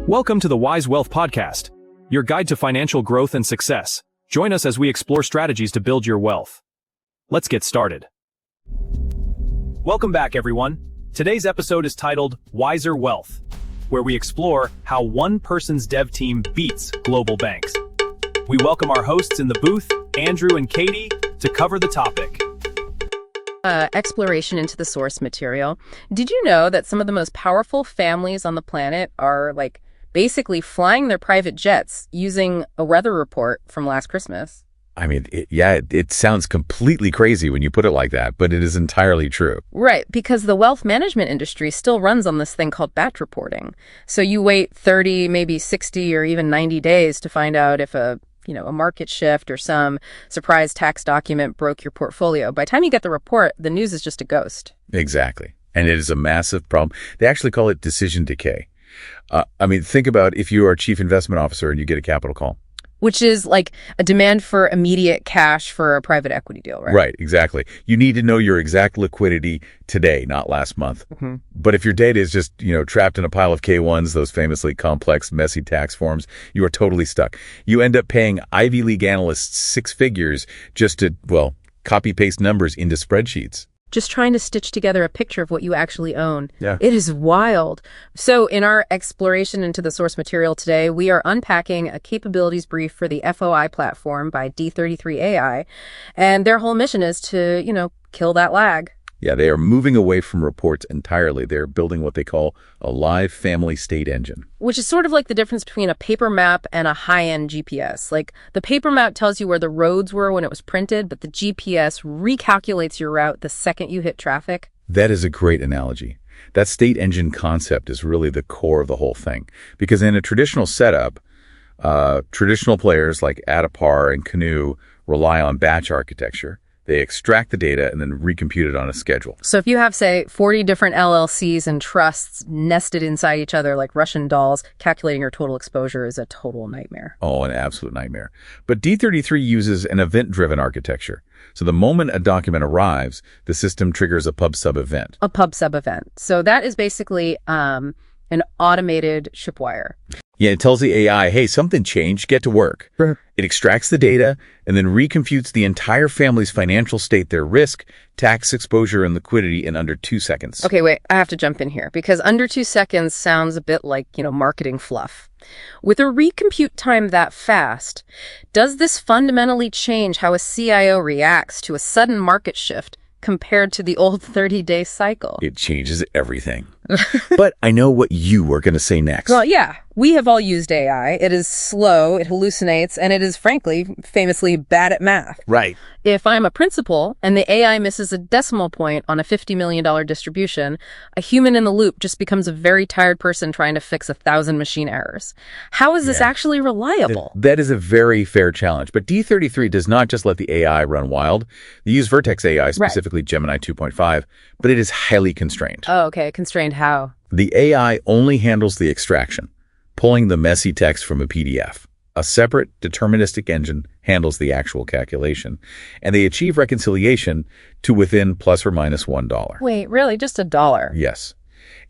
Welcome to the Wise Wealth Podcast, your guide to financial growth and success. Join us as we explore strategies to build your wealth. Let's get started. Welcome back, everyone. Today's episode is titled Wiser Wealth, where we explore how one person's dev team beats global banks. We welcome our hosts in the booth, Andrew and Katie, to cover the topic. Exploration into the source material. Did you know that some of the most powerful families on the planet are basically flying their private jets using a weather report from last Christmas? I mean, it sounds completely crazy when you put it like that, but it is entirely true. Right, because the wealth management industry still runs on this thing called batch reporting. So you wait 30, maybe 60, or even 90 days to find out if a market shift or some surprise tax document broke your portfolio. By the time you get the report, the news is just a ghost. Exactly. And it is a massive problem. They actually call it decision decay. Think about if you are a chief investment officer and you get a capital call. Which is like a demand for immediate cash for a private equity deal, right? Right, exactly. You need to know your exact liquidity today, not last month. Mm-hmm. But if your data is just, trapped in a pile of K-1s, those famously complex, messy tax forms, you are totally stuck. You end up paying Ivy League analysts six figures just to, copy-paste numbers into spreadsheets. Just trying to stitch together a picture of what you actually own. Yeah. It is wild. So in our exploration into the source material today, we are unpacking a capabilities brief for the FOI platform by D33AI. And their whole mission is to, kill that lag. Yeah, they are moving away from reports entirely. They're building what they call a live family state engine. Which is sort of like the difference between a paper map and a high-end GPS. Like, the paper map tells you where the roads were when it was printed, but the GPS recalculates your route the second you hit traffic. That is a great analogy. That state engine concept is really the core of the whole thing. Because in a traditional setup, traditional players like Addepar and Canoe rely on batch architecture. They extract the data and then recompute it on a schedule. So if you have, say, 40 different LLCs and trusts nested inside each other like Russian dolls, calculating your total exposure is a total nightmare. Oh, an absolute nightmare. But D33 uses an event-driven architecture. So the moment a document arrives, the system triggers a pub/sub event. A pub/sub event. So that is basically an automated shipwire. Yeah, it tells the AI, hey, something changed, get to work. Sure. It extracts the data and then recomputes the entire family's financial state, their risk, tax exposure, and liquidity in under 2 seconds. Okay, wait, I have to jump in here because under 2 seconds sounds a bit like, marketing fluff. With a recompute time that fast, does this fundamentally change how a CIO reacts to a sudden market shift compared to the old 30-day cycle? It changes everything. But I know what you were going to say next. Well, yeah, we have all used AI. It is slow, it hallucinates, and it is, frankly, famously bad at math. Right. If I'm a principal and the AI misses a decimal point on a $50 million distribution, a human in the loop just becomes a very tired person trying to fix 1,000 machine errors. How is this actually reliable? That is a very fair challenge. But D33 does not just let the AI run wild. They use Vertex AI, specifically Gemini 2.5, but it is highly constrained. Oh, okay. Constrained how? The AI only handles the extraction, pulling the messy text from a PDF. A separate deterministic engine handles the actual calculation, and they achieve reconciliation to within plus or minus $1. Wait, really? Just $1? Yes.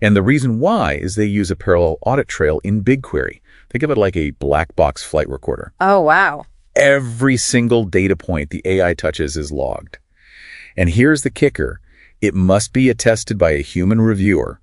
And the reason why is they use a parallel audit trail in BigQuery. Think of it like a black box flight recorder. Oh, wow. Every single data point the AI touches is logged. And here's the kicker. It must be attested by a human reviewer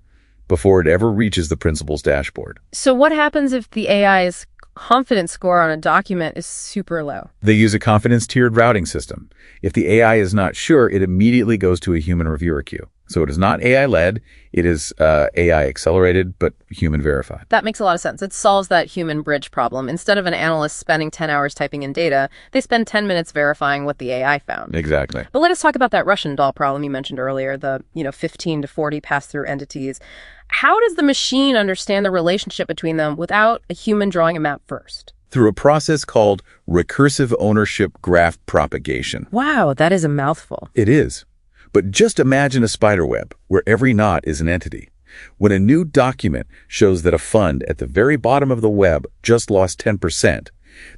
before it ever reaches the principal's dashboard. So what happens if the AI's confidence score on a document is super low? They use a confidence-tiered routing system. If the AI is not sure, it immediately goes to a human reviewer queue. So it is not AI-led, it is AI-accelerated, but human-verified. That makes a lot of sense. It solves that human bridge problem. Instead of an analyst spending 10 hours typing in data, they spend 10 minutes verifying what the AI found. Exactly. But let us talk about that Russian doll problem you mentioned earlier, the 15 to 40 pass-through entities. How does the machine understand the relationship between them without a human drawing a map first? Through a process called recursive ownership graph propagation. Wow, that is a mouthful. It is. But just imagine a spider web where every knot is an entity. When a new document shows that a fund at the very bottom of the web just lost 10%,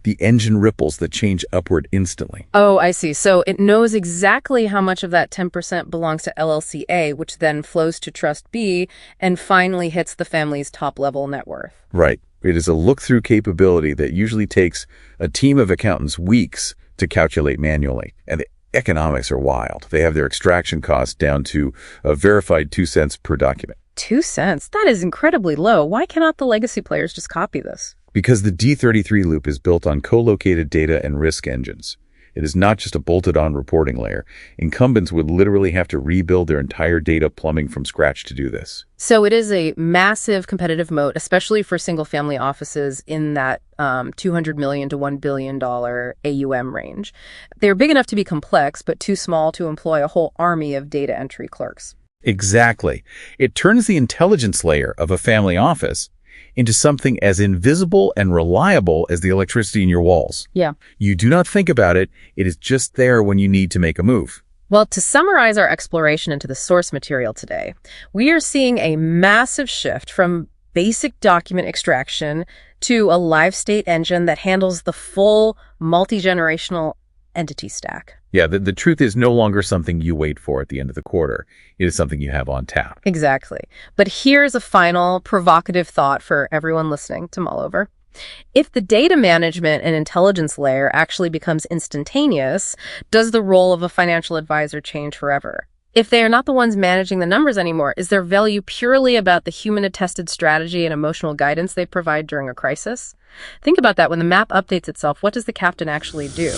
the engine ripples that change upward instantly. Oh, I see. So it knows exactly how much of that 10% belongs to LLC A, which then flows to Trust B and finally hits the family's top-level net worth. Right. It is a look-through capability that usually takes a team of accountants weeks to calculate manually. And the economics are wild. They have their extraction costs down to a verified 2 cents per document. 2 cents? That is incredibly low. Why cannot the legacy players just copy this? Because the D33 loop is built on co-located data and risk engines. It is not just a bolted-on reporting layer. Incumbents would literally have to rebuild their entire data plumbing from scratch to do this. So it is a massive competitive moat, especially for single-family offices in that $200 million to $1 billion AUM range. They're big enough to be complex, but too small to employ a whole army of data entry clerks. Exactly. It turns the intelligence layer of a family office into something as invisible and reliable as the electricity in your walls. Yeah. You do not think about it. It is just there when you need to make a move. Well, to summarize our exploration into the source material today, we are seeing a massive shift from basic document extraction to a live state engine that handles the full multi-generational entity stack. Yeah, the truth is no longer something you wait for at the end of the quarter. It is something you have on tap. Exactly. But here's a final provocative thought for everyone listening to mull over. If the data management and intelligence layer actually becomes instantaneous, does the role of a financial advisor change forever? If they are not the ones managing the numbers anymore, is their value purely about the human-attested strategy and emotional guidance they provide during a crisis? Think about that. When the map updates itself, what does the captain actually do?